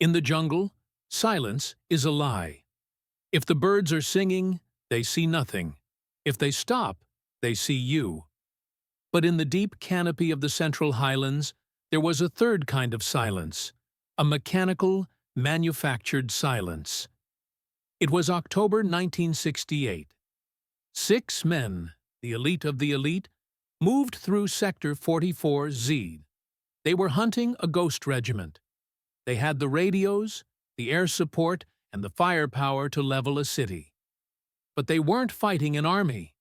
In the jungle, silence is a lie. If the birds are singing, they see nothing. If they stop, they see you. But in the deep canopy of the Central Highlands, there was a third kind of silence, a mechanical, manufactured silence. It was October 1968. 6 men, the elite of the elite, moved through Sector 44Z. They were hunting a ghost regiment. They had the radios, the air support, and the firepower to level a city. But they weren't fighting an army.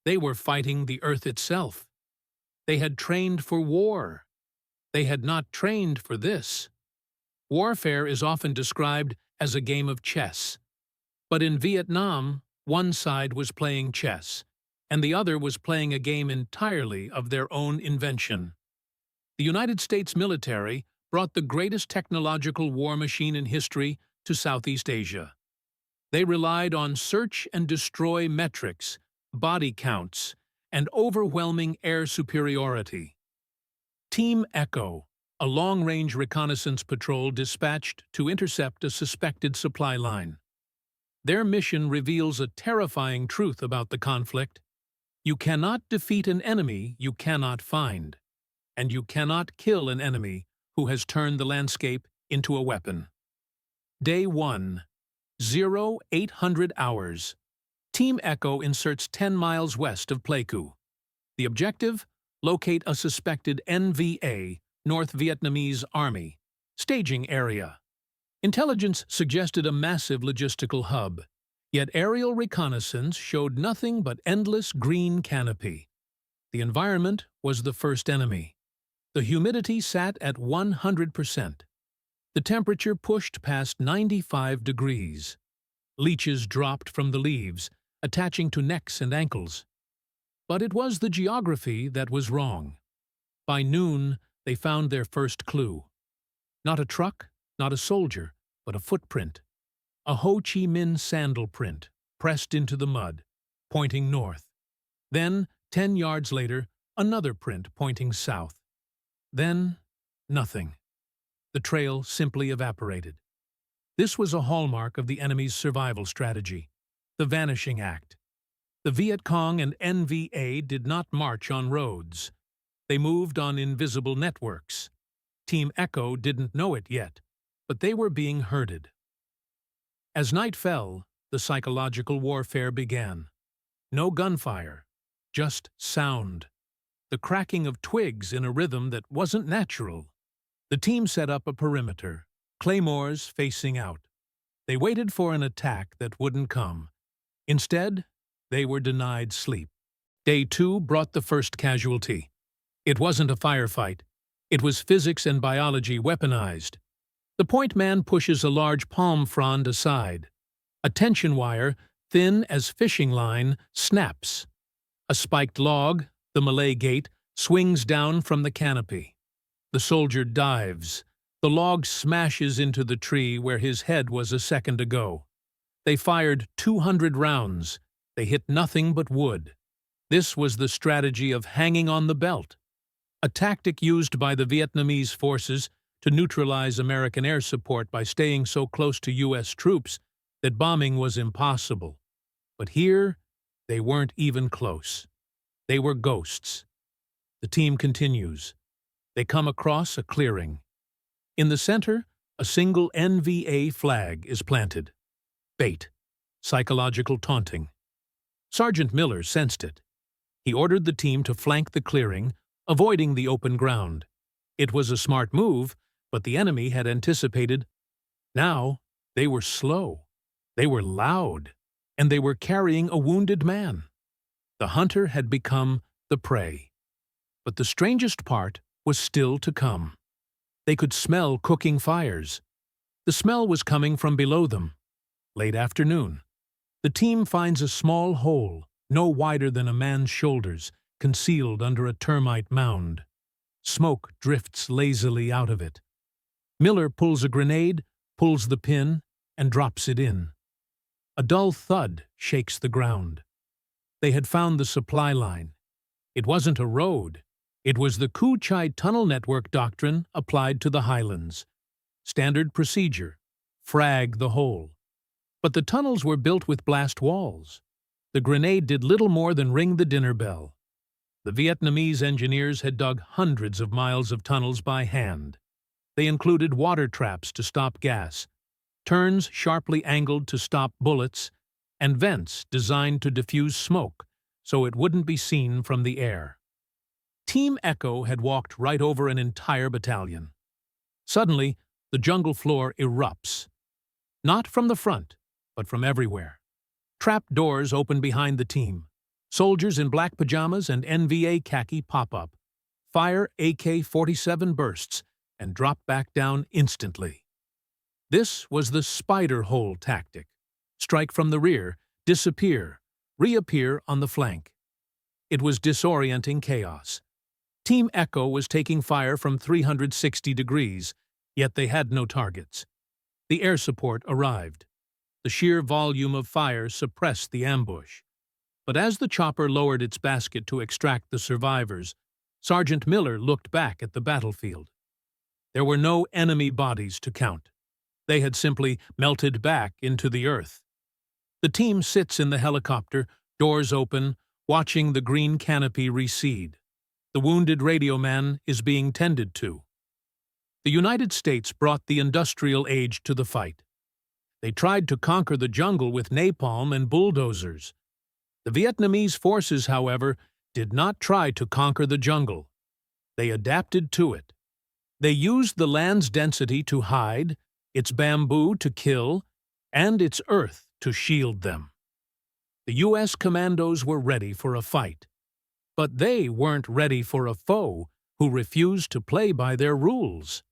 They were fighting the earth itself. They had trained for war. They had not trained for this. Warfare is often described as a game of chess. But in Vietnam, one side was playing chess, and the other was playing a game entirely of their own invention. The United States military brought the greatest technological war machine in history to Southeast Asia. They relied on search-and-destroy metrics, body counts, and overwhelming air superiority. Team Echo, a long-range reconnaissance patrol dispatched to intercept a suspected supply line. Their mission reveals a terrifying truth about the conflict. You cannot defeat an enemy you cannot find, and you cannot kill an enemy who has turned the landscape into a weapon. Day 1. 0800 hours. Team Echo inserts 10 miles west of Pleiku. The objective? Locate a suspected NVA, North Vietnamese Army, staging area. Intelligence suggested a massive logistical hub, yet aerial reconnaissance showed nothing but endless green canopy. The environment was the first enemy. The humidity sat at 100%. The temperature pushed past 95 degrees. Leeches dropped from the leaves, attaching to necks and ankles. But it was the geography that was wrong. By noon, they found their first clue. Not a truck, not a soldier, but a footprint. A Ho Chi Minh sandal print, pressed into the mud, pointing north. Then, 10 yards later, another print pointing south. Then, nothing. The trail simply evaporated. This was a hallmark of the enemy's survival strategy, the vanishing act. The Viet Cong and NVA did not march on roads. They moved on invisible networks. Team Echo didn't know it yet, but they were being herded. As night fell, the psychological warfare began. No gunfire, just sound. The cracking of twigs in a rhythm that wasn't natural. The team set up a perimeter, claymores facing out. They waited for an attack that wouldn't come. Instead, they were denied sleep. Day 2 brought the first casualty. It wasn't a firefight. It was physics and biology weaponized. The point man pushes a large palm frond aside. A tension wire, thin as fishing line, snaps. A spiked log, the Malay gate, swings down from the canopy. The soldier dives. The log smashes into the tree where his head was a second ago. They fired 200 rounds. They hit nothing but wood. This was the strategy of hanging on the belt, a tactic used by the Vietnamese forces to neutralize American air support by staying so close to US troops that bombing was impossible. But here, they weren't even close. They were ghosts. The team continues. They come across a clearing. In the center, a single NVA flag is planted. Bait. Psychological taunting. Sergeant Miller sensed it. He ordered the team to flank the clearing, avoiding the open ground. It was a smart move, but the enemy had anticipated. Now, they were slow. They were loud. And they were carrying a wounded man. The hunter had become the prey. But the strangest part was still to come. They could smell cooking fires. The smell was coming from below them. Late afternoon. The team finds a small hole, no wider than a man's shoulders, concealed under a termite mound. Smoke drifts lazily out of it. Miller pulls a grenade, pulls the pin, and drops it in. A dull thud shakes the ground. They had found the supply line. It wasn't a road. It was the Cu Chi Tunnel Network doctrine applied to the highlands. Standard procedure. Frag the hole. But the tunnels were built with blast walls. The grenade did little more than ring the dinner bell. The Vietnamese engineers had dug hundreds of miles of tunnels by hand. They included water traps to stop gas, turns sharply angled to stop bullets, and vents designed to diffuse smoke so it wouldn't be seen from the air. Team Echo had walked right over an entire battalion. Suddenly, the jungle floor erupts. Not from the front, but from everywhere. Trap doors open behind the team. Soldiers in black pajamas and NVA khaki pop up. Fire AK-47 bursts and drop back down instantly. This was the spider hole tactic. Strike from the rear, disappear, reappear on the flank. It was disorienting chaos. Team Echo was taking fire from 360 degrees, yet they had no targets. The air support arrived. The sheer volume of fire suppressed the ambush. But as the chopper lowered its basket to extract the survivors, Sergeant Miller looked back at the battlefield. There were no enemy bodies to count. They had simply melted back into the earth. The team sits in the helicopter, doors open, watching the green canopy recede. The wounded radio man is being tended to. The United States brought the industrial age to the fight. They tried to conquer the jungle with napalm and bulldozers. The Vietnamese forces, however, did not try to conquer the jungle. They adapted to it. They used the land's density to hide, its bamboo to kill, and its earth to shield them. The US Commandos were ready for a fight. But they weren't ready for a foe who refused to play by their rules.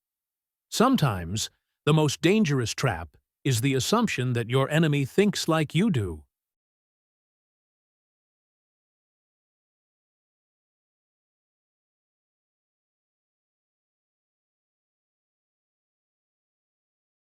Sometimes, the most dangerous trap is the assumption that your enemy thinks like you do.